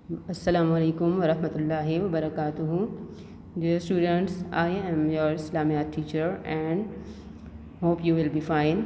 Assalamu alaikum wa rahmatullahi wa barakatuhu. Dear students, I am your Islamiyat teacher and hope you will be fine.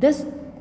10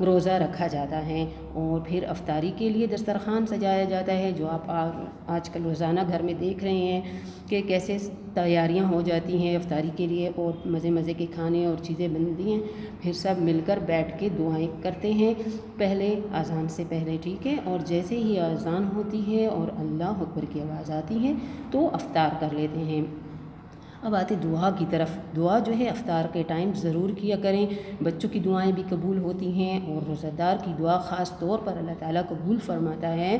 روزہ رکھا جاتا ہے، اور پھر افطاری کے لیے دسترخوان سجایا جاتا ہے، جو آپ آج کل روزانہ گھر میں دیکھ رہے ہیں کہ کیسے تیاریاں ہو جاتی ہیں افطاری کے لیے، اور مزے مزے کے کھانے اور چیزیں بنتی ہیں، پھر سب مل کر بیٹھ کے دعائیں کرتے ہیں پہلے اذان سے پہلے، ٹھیک ہے، اور جیسے ہی اذان ہوتی ہے اور اللہ اکبر کی آواز آتی ہے تو افطار کر لیتے ہیں۔ اب آتے دعا کی طرف۔ دعا جو ہے افطار کے ٹائم ضرور کیا کریں، بچوں کی دعائیں بھی قبول ہوتی ہیں، اور روزہ دار کی دعا خاص طور پر اللہ تعالیٰ قبول فرماتا ہے،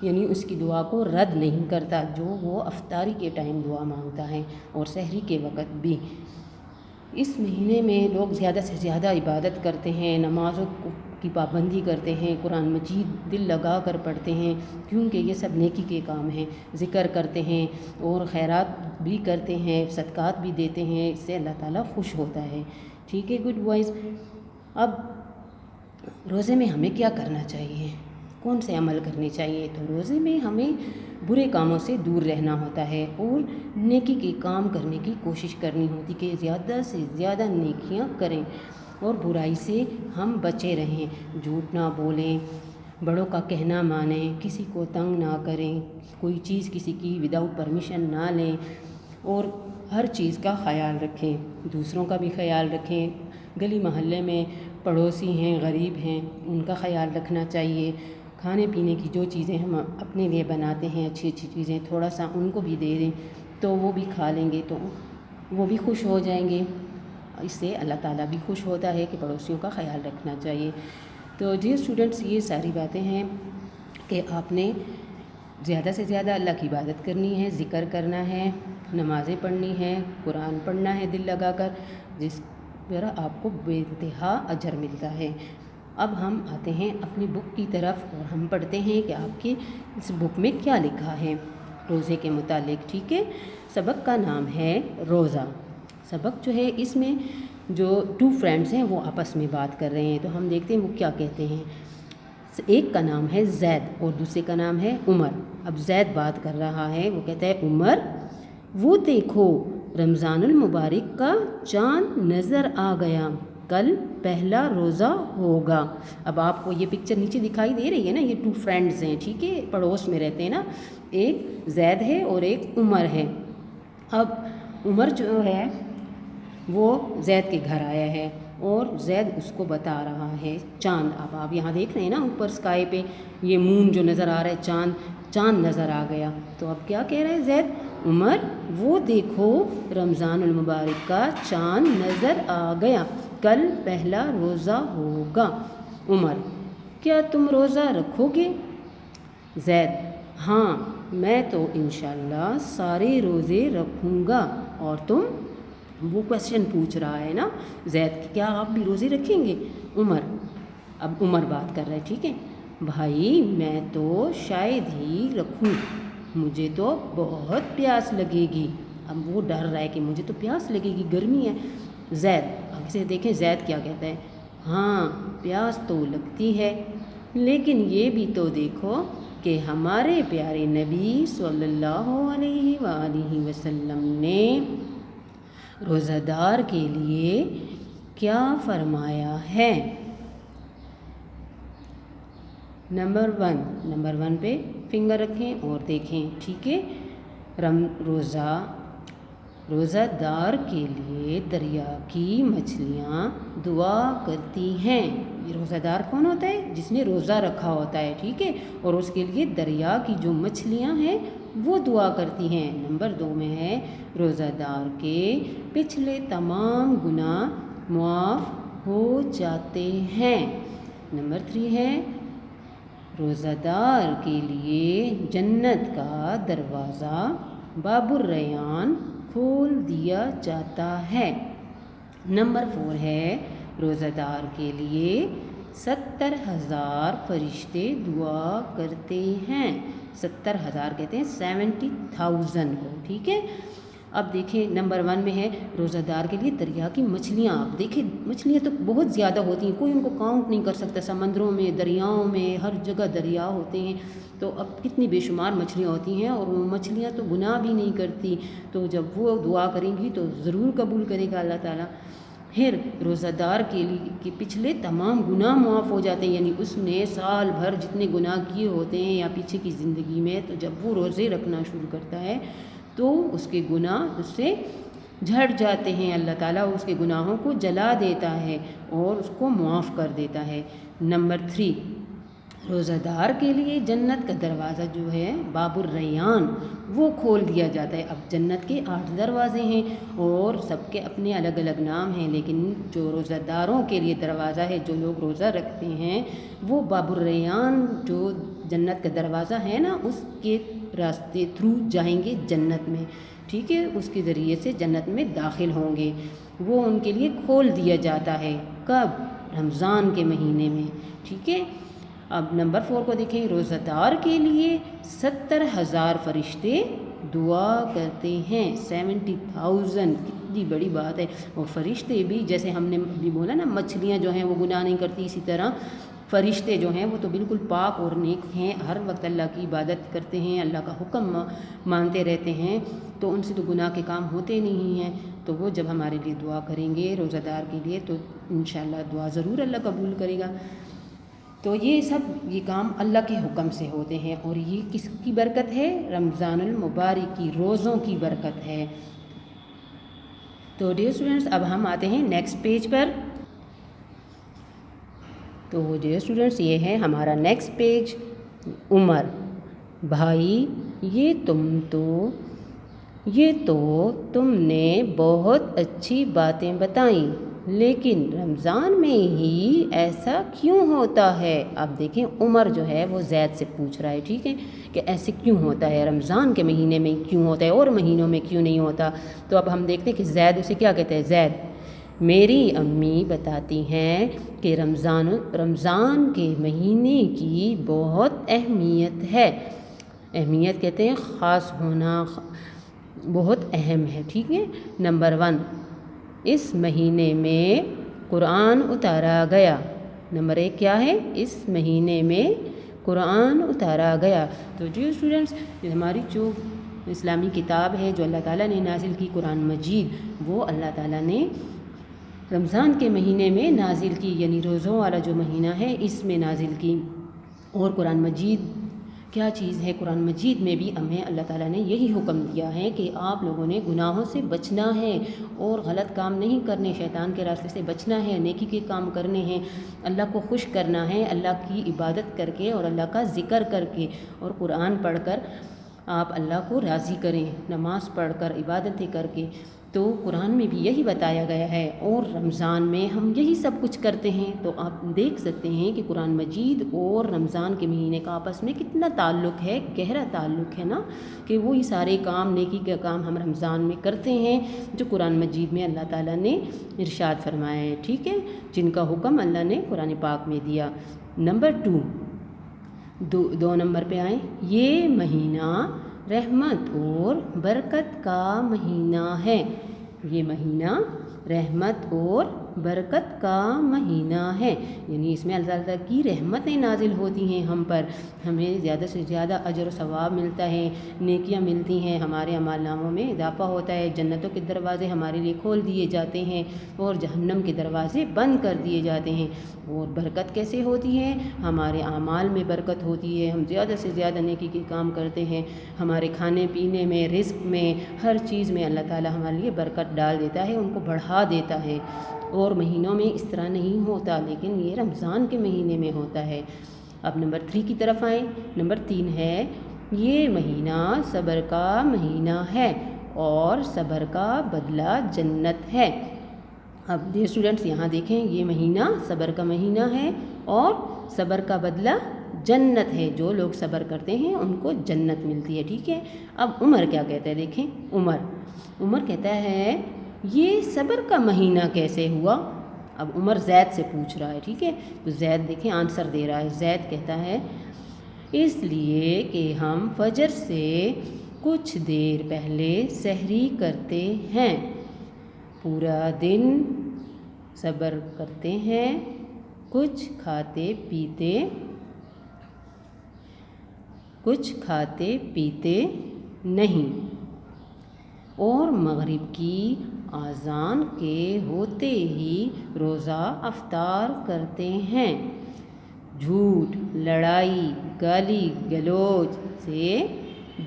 یعنی اس کی دعا کو رد نہیں کرتا جو وہ افطاری کے ٹائم دعا مانگتا ہے، اور سحری کے وقت بھی۔ اس مہینے میں لوگ زیادہ سے زیادہ عبادت کرتے ہیں، نمازوں کی پابندی کرتے ہیں، قرآن مجید دل لگا کر پڑھتے ہیں، کیونکہ یہ سب نیکی کے کام ہیں، ذکر کرتے ہیں اور خیرات بھی کرتے ہیں، صدقات بھی دیتے ہیں، اس سے اللہ تعالیٰ خوش ہوتا ہے، ٹھیک ہے گڈ بوائز۔ اب روزے میں ہمیں کیا کرنا چاہیے، کون سے عمل کرنے چاہیے؟ تو روزے میں ہمیں برے کاموں سے دور رہنا ہوتا ہے اور نیکی کے کام کرنے کی کوشش کرنی ہوتی کہ زیادہ سے زیادہ نیکیاں کریں، اور برائی سے ہم بچے رہیں، جھوٹ نہ بولیں، بڑوں کا کہنا مانیں، کسی کو تنگ نہ کریں، کوئی چیز کسی کی وداؤٹ پرمیشن نہ لیں، اور ہر چیز کا خیال رکھیں، دوسروں کا بھی خیال رکھیں، گلی محلے میں پڑوسی ہیں، غریب ہیں، ان کا خیال رکھنا چاہیے، کھانے پینے کی جو چیزیں ہم اپنے لیے بناتے ہیں اچھی اچھی چیزیں تھوڑا سا ان کو بھی دے دیں تو وہ بھی کھا لیں گے تو وہ بھی خوش ہو جائیں گے، اس سے اللہ تعالیٰ بھی خوش ہوتا ہے کہ پڑوسیوں کا خیال رکھنا چاہیے۔ تو جی اسٹوڈنٹس، یہ ساری باتیں ہیں کہ آپ نے زیادہ سے زیادہ اللہ کی عبادت کرنی ہے، ذکر کرنا ہے، نمازیں پڑھنی ہیں، قرآن پڑھنا ہے دل لگا کر، جس پر آپ کو بے انتہا اجر ملتا ہے۔ اب ہم آتے ہیں اپنی بک کی طرف اور ہم پڑھتے ہیں کہ آپ کی اس بک میں کیا لکھا ہے روزے کے متعلق، ٹھیک ہے۔ سبق کا نام ہے روزہ۔ سبق جو ہے اس میں جو 2 فرینڈز ہیں وہ آپس میں بات کر رہے ہیں، تو ہم دیکھتے ہیں وہ کیا کہتے ہیں۔ ایک کا نام ہے زید اور دوسرے کا نام ہے عمر۔ اب زید بات کر رہا ہے، وہ کہتا ہے عمر وہ دیکھو رمضان المبارک کا چاند نظر آ گیا، کل پہلا روزہ ہوگا۔ اب آپ کو یہ پکچر نیچے دکھائی دے رہی ہے نا، یہ 2 فرینڈز ہیں، ٹھیک ہے، پڑوس میں رہتے ہیں نا، ایک زید ہے اور ایک عمر ہے۔ اب عمر جو ہے وہ زید کے گھر آیا ہے اور زید اس کو بتا رہا ہے چاند۔ اب آپ یہاں دیکھ رہے ہیں نا اوپر اسکائی پہ یہ مون جو نظر آ رہا ہے، چاند نظر آ گیا۔ تو اب کیا کہہ رہے ہیں زید؟ عمر وہ دیکھو رمضان المبارک کا چاند نظر آ گیا، کل پہلا روزہ ہوگا۔ عمر کیا تم روزہ رکھو گے؟ زید ہاں میں تو انشاءاللہ سارے روزے رکھوں گا، اور تم؟ وہ کویسچن پوچھ رہا ہے نا زید کہ کیا آپ بھی روزے رکھیں گے؟ اب عمر بات کر رہا ہے، ٹھیک ہے، بھائی میں تو شاید ہی رکھوں، مجھے تو بہت پیاس لگے گی۔ اب وہ ڈر رہا ہے کہ مجھے تو پیاس لگے گی، گرمی ہے۔ زید آگے سے دیکھیں زید کیا کہتا ہے، ہاں پیاس تو لگتی ہے، لیکن یہ بھی تو دیکھو کہ ہمارے پیارے نبی صلی اللہ علیہ وآلہ وسلم نے روزہ دار کے لیے کیا فرمایا ہے۔ نمبر 1 پہ فنگر رکھیں اور دیکھیں، ٹھیک ہے۔ روزہ دار کے لیے دریا کی مچھلیاں دعا کرتی ہیں۔ یہ روزہ دار کون ہوتا ہے؟ جس نے روزہ رکھا ہوتا ہے، ٹھیک ہے، اور اس کے لیے دریا کی جو مچھلیاں ہیں وہ دعا کرتی ہیں۔ نمبر 2 میں ہے روزہ دار کے پچھلے تمام گناہ معاف ہو جاتے ہیں۔ نمبر 3 ہے روزہ دار کے لیے جنت کا دروازہ باب الریان کھول دیا جاتا ہے۔ نمبر 4 ہے روزہ دار کے لیے 70,000 فرشتے دعا کرتے ہیں۔ 70,000 کہتے ہیں 70,000 کو، ٹھیک ہے۔ اب دیکھیں نمبر 1 میں ہے روزہ دار کے لیے دریا کی مچھلیاں۔ آپ دیکھیں مچھلیاں تو بہت زیادہ ہوتی ہیں، کوئی ان کو کاؤنٹ نہیں کر سکتا، سمندروں میں، دریاؤں میں، ہر جگہ دریا ہوتے ہیں، تو اب کتنی بے شمار مچھلیاں ہوتی ہیں، اور وہ مچھلیاں تو گناہ بھی نہیں کرتی، تو جب وہ دعا کریں گی تو ضرور قبول کرے گا اللہ تعالیٰ۔ پھر روزہ دار کے لیے کہ پچھلے تمام گناہ معاف ہو جاتے ہیں، یعنی اس نے سال بھر جتنے گناہ کیے ہوتے ہیں یا پیچھے کی زندگی میں، تو جب وہ روزے رکھنا شروع کرتا ہے تو اس کے گناہ اس سے جھڑ جاتے ہیں، اللہ تعالیٰ اس کے گناہوں کو جلا دیتا ہے اور اس کو معاف کر دیتا ہے۔ نمبر 3، روزہ دار کے لیے جنت کا دروازہ جو ہے باب الریان وہ کھول دیا جاتا ہے۔ اب جنت کے 8 دروازے ہیں اور سب کے اپنے الگ الگ نام ہیں، لیکن جو روزہ داروں کے لیے دروازہ ہے، جو لوگ روزہ رکھتے ہیں، وہ باب الریان جو جنت کا دروازہ ہے نا، اس کے راستے تھرو جائیں گے جنت میں، ٹھیک ہے، اس کے ذریعے سے جنت میں داخل ہوں گے۔ وہ ان کے لیے کھول دیا جاتا ہے، کب؟ رمضان کے مہینے میں، ٹھیک ہے۔ اب نمبر 4 کو دیکھیں، روزہ دار کے لیے 70,000 فرشتے دعا کرتے ہیں۔ 70,000 کتنی بڑی بات ہے۔ اور فرشتے بھی جیسے ہم نے ابھی بولا نا، مچھلیاں جو ہیں وہ گناہ نہیں کرتی، اسی طرح فرشتے جو ہیں وہ تو بالکل پاک اور نیک ہیں، ہر وقت اللہ کی عبادت کرتے ہیں، اللہ کا حکم مانتے رہتے ہیں، تو ان سے تو گناہ کے کام ہوتے نہیں ہیں۔ تو وہ جب ہمارے لیے دعا کریں گے روزہ دار کے لیے، تو انشاءاللہ دعا ضرور اللہ قبول کرے گا۔ تو یہ کام اللہ کے حکم سے ہوتے ہیں، اور یہ کس کی برکت ہے؟ رمضان المبارک کی روزوں کی برکت ہے۔ تو ڈیئر اسٹوڈنٹس، اب ہم آتے ہیں نیکسٹ پیج پر۔ تو ڈیئر اسٹوڈنٹس، یہ ہے ہمارا نیکسٹ پیج، عمر۔ بھائی یہ تو تم نے بہت اچھی باتیں بتائیں، لیکن رمضان میں ہی ایسا کیوں ہوتا ہے؟ اب دیکھیں، عمر جو ہے وہ زید سے پوچھ رہا ہے، ٹھیک ہے، کہ ایسے کیوں ہوتا ہے، رمضان کے مہینے میں کیوں ہوتا ہے اور مہینوں میں کیوں نہیں ہوتا؟ تو اب ہم دیکھتے ہیں کہ زید اسے کیا کہتے ہیں۔ زید: میری امی بتاتی ہیں کہ رمضان کے مہینے کی بہت اہمیت ہے۔ اہمیت کہتے ہیں خاص ہونا، بہت اہم ہے، ٹھیک ہے۔ نمبر 1، اس مہینے میں قرآن اتارا گیا۔ نمبر 1 کیا ہے؟ اس مہینے میں قرآن اتارا گیا۔ تو جو اسٹوڈنٹس، ہماری جو اسلامی کتاب ہے جو اللہ تعالیٰ نے نازل کی، قرآن مجید، وہ اللہ تعالیٰ نے رمضان کے مہینے میں نازل کی، یعنی روزوں والا جو مہینہ ہے اس میں نازل کی۔ اور قرآن مجید کیا چیز ہے؟ قرآن مجید میں بھی ہمیں اللہ تعالیٰ نے یہی حکم دیا ہے کہ آپ لوگوں نے گناہوں سے بچنا ہے اور غلط کام نہیں کرنے، شیطان کے راستے سے بچنا ہے، نیکی کے کام کرنے ہیں، اللہ کو خوش کرنا ہے، اللہ کی عبادت کر کے اور اللہ کا ذکر کر کے اور قرآن پڑھ کر آپ اللہ کو راضی کریں، نماز پڑھ کر، عبادتیں کر کے۔ تو قرآن میں بھی یہی بتایا گیا ہے، اور رمضان میں ہم یہی سب کچھ کرتے ہیں۔ تو آپ دیکھ سکتے ہیں کہ قرآن مجید اور رمضان کے مہینے کا آپس میں کتنا تعلق ہے، گہرا تعلق ہے نا، کہ وہی سارے کام، نیکی کا کام ہم رمضان میں کرتے ہیں جو قرآن مجید میں اللہ تعالیٰ نے ارشاد فرمایا ہے، ٹھیک ہے، جن کا حکم اللہ نے قرآن پاک میں دیا۔ نمبر 2، دو نمبر پہ آئیں، یہ مہینہ رحمت اور برکت کا مہینہ ہے۔ یہ مہینہ رحمت اور برکت کا مہینہ ہے، یعنی اس میں اللہ تعالیٰ کی رحمتیں نازل ہوتی ہیں ہم پر، ہمیں زیادہ سے زیادہ اجر و ثواب ملتا ہے، نیکیاں ملتی ہیں، ہمارے اعمال ناموں میں اضافہ ہوتا ہے، جنتوں کے دروازے ہمارے لیے کھول دیے جاتے ہیں اور جہنم کے دروازے بند کر دیے جاتے ہیں۔ اور برکت کیسے ہوتی ہے؟ ہمارے اعمال میں برکت ہوتی ہے، ہم زیادہ سے زیادہ نیکی کے کام کرتے ہیں، ہمارے کھانے پینے میں، رزق میں، ہر چیز میں اللہ تعالیٰ ہمارے لیے برکت ڈال دیتا ہے، ان کو بڑھا دیتا ہے۔ اور مہینوں میں اس طرح نہیں ہوتا، لیکن یہ رمضان کے مہینے میں ہوتا ہے۔ اب نمبر 3 کی طرف آئیں۔ نمبر 3 ہے، یہ مہینہ صبر کا مہینہ ہے اور صبر کا بدلہ جنت ہے۔ اب یہ اسٹوڈنٹس یہاں دیکھیں، یہ مہینہ صبر کا مہینہ ہے اور صبر کا بدلہ جنت ہے، جو لوگ صبر کرتے ہیں ان کو جنت ملتی ہے، ٹھیک ہے۔ اب عمر کیا کہتا ہے، دیکھیں، عمر کہتا ہے یہ صبر کا مہینہ کیسے ہوا؟ اب عمر زید سے پوچھ رہا ہے، ٹھیک ہے، تو زید دیکھیں آنسر دے رہا ہے۔ زید کہتا ہے اس لیے کہ ہم فجر سے کچھ دیر پہلے سحری کرتے ہیں، پورا دن صبر کرتے ہیں، کچھ کھاتے پیتے نہیں، اور مغرب کی اذان کے ہوتے ہی روزہ افطار کرتے ہیں۔ جھوٹ، لڑائی، گالی گلوچ سے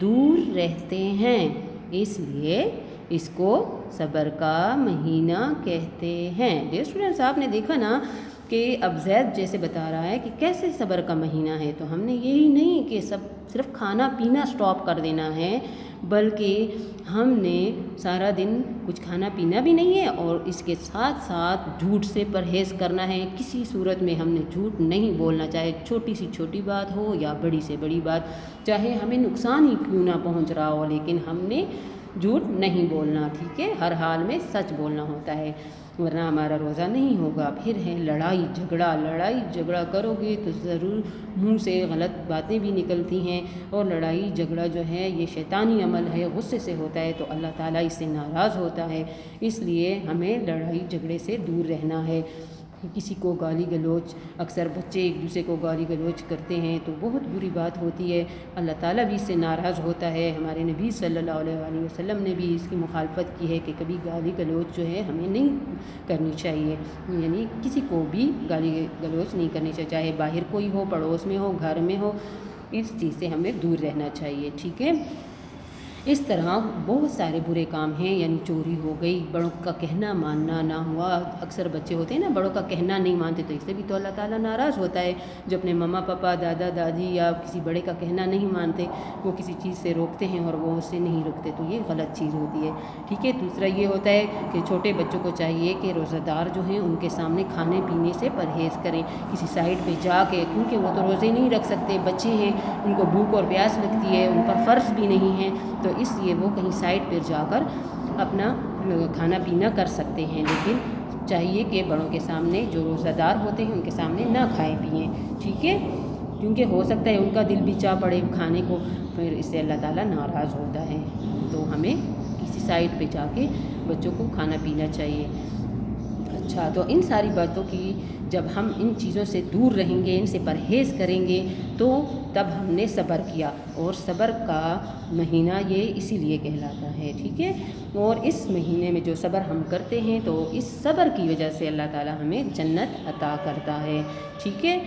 دور رہتے ہیں، اس لیے اس کو صبر کا مہینہ کہتے ہیں۔ ڈیئر اسٹوڈنٹس، آپ نے دیکھا نا کہ اب زید جیسے بتا رہا ہے کہ کیسے صبر کا مہینہ ہے، تو ہم نے یہی نہیں کہ صرف کھانا پینا سٹاپ کر دینا ہے، بلکہ ہم نے سارا دن کچھ کھانا پینا بھی نہیں ہے اور اس کے ساتھ ساتھ جھوٹ سے پرہیز کرنا ہے۔ کسی صورت میں ہم نے جھوٹ نہیں بولنا، چاہے چھوٹی سی چھوٹی بات ہو یا بڑی سے بڑی بات، چاہے ہمیں نقصان ہی کیوں نہ پہنچ رہا ہو، لیکن ہم نے جھوٹ نہیں بولنا، ٹھیک ہے؟ ہر حال میں سچ بولنا ہوتا ہے، ورنہ ہمارا روزہ نہیں ہوگا۔ پھر ہے لڑائی جھگڑا کرو گے تو ضرور منہ سے غلط باتیں بھی نکلتی ہیں، اور لڑائی جھگڑا جو ہے یہ شیطانی عمل ہے، غصے سے ہوتا ہے تو اللہ تعالیٰ اس سے ناراض ہوتا ہے، اس لیے ہمیں لڑائی جھگڑے سے دور رہنا ہے۔ کسی کو گالی گلوچ، اکثر بچے ایک دوسرے کو گالی گلوچ کرتے ہیں تو بہت بری بات ہوتی ہے، اللہ تعالیٰ بھی اس سے ناراض ہوتا ہے۔ ہمارے نبی صلی اللہ علیہ وسلم نے بھی اس کی مخالفت کی ہے کہ کبھی گالی گلوچ جو ہے ہمیں نہیں کرنی چاہیے، یعنی کسی کو بھی گالی گلوچ نہیں کرنی چاہیے، چاہے باہر کوئی ہو، پڑوس میں ہو، گھر میں ہو، اس چیز سے ہمیں دور رہنا چاہیے، ٹھیک ہے؟ اس طرح بہت سارے برے کام ہیں، یعنی چوری ہو گئی، بڑوں کا کہنا ماننا نہ ہوا، اکثر بچے ہوتے ہیں نا بڑوں کا کہنا نہیں مانتے، تو اس سے بھی تو اللہ تعالیٰ ناراض ہوتا ہے۔ جو اپنے ماما پاپا، دادا دادی یا کسی بڑے کا کہنا نہیں مانتے، وہ کسی چیز سے روکتے ہیں اور وہ اس سے نہیں روکتے، تو یہ غلط چیز ہوتی ہے، ٹھیک ہے؟ دوسرا یہ ہوتا ہے کہ چھوٹے بچوں کو چاہیے کہ روزہ دار جو ہیں ان کے سامنے کھانے پینے سے پرہیز کریں، کسی سائڈ پہ جا کے، کیونکہ وہ تو روزے نہیں رکھ سکتے، بچے ہیں، ان کو بھوک اور پیاس لگتی ہے، ان پر فرض بھی نہیں ہے، تو اس لیے وہ کہیں سائڈ پہ جا کر اپنا کھانا پینا کر سکتے ہیں، لیکن چاہیے کہ بڑوں کے سامنے، جو روزہ دار ہوتے ہیں ان کے سامنے نہ کھائیں پئیں، ٹھیک ہے؟ کیونکہ ہو سکتا ہے ان کا دل بھی چاہ پڑے کھانے کو، پھر اس سے اللہ تعالیٰ ناراض ہوتا ہے، تو ہمیں کسی سائڈ پہ جا کے بچوں کو کھانا پینا چاہیے۔ اچھا، تو ان ساری باتوں کی جب ہم ان چیزوں سے دور رہیں گے، ان سے پرہیز کریں گے، تو تب ہم نے صبر کیا، اور صبر کا مہینہ یہ اسی لیے کہلاتا ہے، ٹھیک ہے؟ اور اس مہینے میں جو صبر ہم کرتے ہیں تو اس صبر کی وجہ سے اللہ تعالیٰ ہمیں جنت عطا کرتا ہے، ٹھیک ہے؟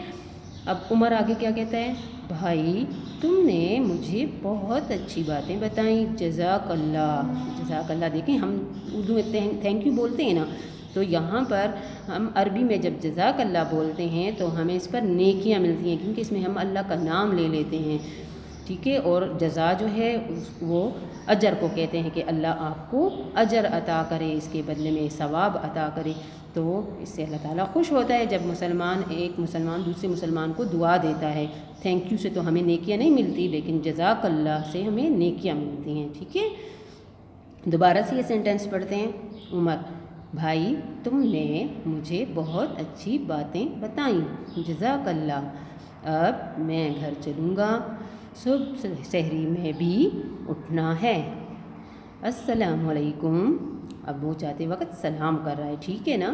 اب عمر آگے کیا کہتا ہے؟ بھائی تم نے مجھے بہت اچھی باتیں بتائیں، جزاک اللہ۔ دیکھیں ہم اردو میں تھینک یو بولتے ہیں نا، تو یہاں پر ہم عربی میں جب جزاک اللہ بولتے ہیں تو ہمیں اس پر نیکیاں ملتی ہیں، کیونکہ اس میں ہم اللہ کا نام لے لیتے ہیں، ٹھیک ہے؟ اور جزا جو ہے وہ اجر کو کہتے ہیں کہ اللہ آپ کو اجر عطا کرے، اس کے بدلے میں ثواب عطا کرے، تو اس سے اللہ تعالیٰ خوش ہوتا ہے جب ایک مسلمان دوسرے مسلمان کو دعا دیتا ہے۔ تھینک یو سے تو ہمیں نیکیاں نہیں ملتی، لیکن جزاک اللہ سے ہمیں نیکیاں ملتی ہیں، ٹھیک ہے؟ دوبارہ سے یہ سینٹنس پڑھتے ہیں۔ عمر: بھائی تم نے مجھے بہت اچھی باتیں بتائیں، جزاک اللہ۔ اب میں گھر چلوں گا، صبح سحری میں بھی اٹھنا ہے۔ السلام علیکم، اب وہ جاتے وقت سلام کر رہا ہے، ٹھیک ہے نا؟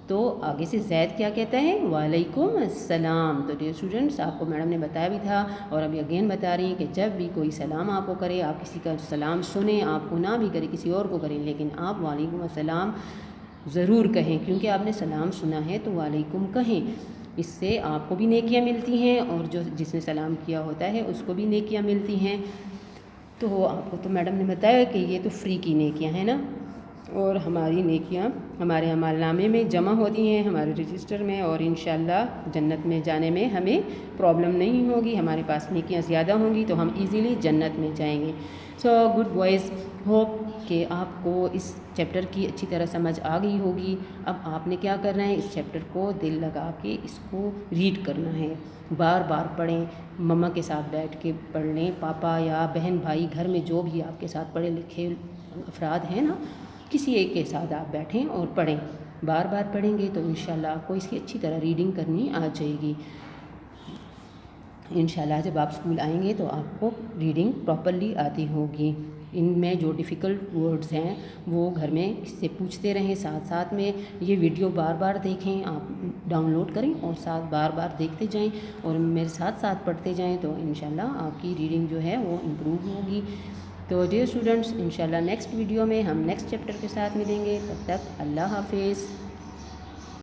تو آگے سے زید کیا کہتا ہے؟ وعلیکم السلام۔ تو ڈیئر اسٹوڈنٹس، آپ کو میڈم نے بتایا بھی تھا اور ابھی اگین بتا رہی ہیں کہ جب بھی کوئی سلام آپ کو کرے، آپ کسی کا سلام سنیں، آپ کو نہ بھی کرے، کسی اور کو کریں، لیکن آپ وعلیکم السلام ضرور کہیں، کیونکہ آپ نے سلام سنا ہے تو وعلیکم کہیں، اس سے آپ کو بھی نیکیاں ملتی ہیں اور جس نے سلام کیا ہوتا ہے اس کو بھی نیکیاں ملتی ہیں۔ تو آپ کو تو میڈم نے بتایا کہ یہ تو فری کی نیکیاں ہیں نا، اور ہماری نیکیاں ہمارے اعمال نامے میں جمع ہوتی ہیں، ہمارے رجسٹر میں، اور انشاءاللہ جنت میں جانے میں ہمیں پرابلم نہیں ہوگی، ہمارے پاس نیکیاں زیادہ ہوں گی تو ہم ایزیلی جنت میں جائیں گے۔ سو گڈ بوائز، ہوپ کہ آپ کو اس چیپٹر کی اچھی طرح سمجھ آ گئی ہوگی۔ اب آپ نے کیا کرنا ہے؟ اس چیپٹر کو دل لگا کے اس کو ریڈ کرنا ہے، بار بار پڑھیں، مما کے ساتھ بیٹھ کے پڑھ لیں، پاپا یا بہن بھائی گھر میں جو بھی آپ کے ساتھ پڑھے لکھے افراد ہیں نا، کسی ایک کے ساتھ آپ بیٹھیں اور پڑھیں، بار بار پڑھیں گے تو انشاءاللہ آپ کو اس کی اچھی طرح ریڈنگ کرنی آ جائے گی۔ انشاءاللہ جب آپ اسکول آئیں گے تو آپ کو ریڈنگ پراپرلی آتی ہوگی۔ ان میں جو ڈیفیکلٹ ورڈز ہیں وہ گھر میں اس سے پوچھتے رہیں، ساتھ ساتھ میں یہ ویڈیو بار بار دیکھیں، آپ ڈاؤن لوڈ کریں اور ساتھ بار بار دیکھتے جائیں اور میرے ساتھ ساتھ پڑھتے جائیں، تو انشاءاللہ آپ کی ریڈنگ جو ہے وہ امپروو ہوگی۔ تو ڈیئر اسٹوڈنٹس، انشاءاللہ نیکسٹ ویڈیو میں ہم نیکسٹ چیپٹر کے ساتھ ملیں گے. تب تک اللہ حافظ.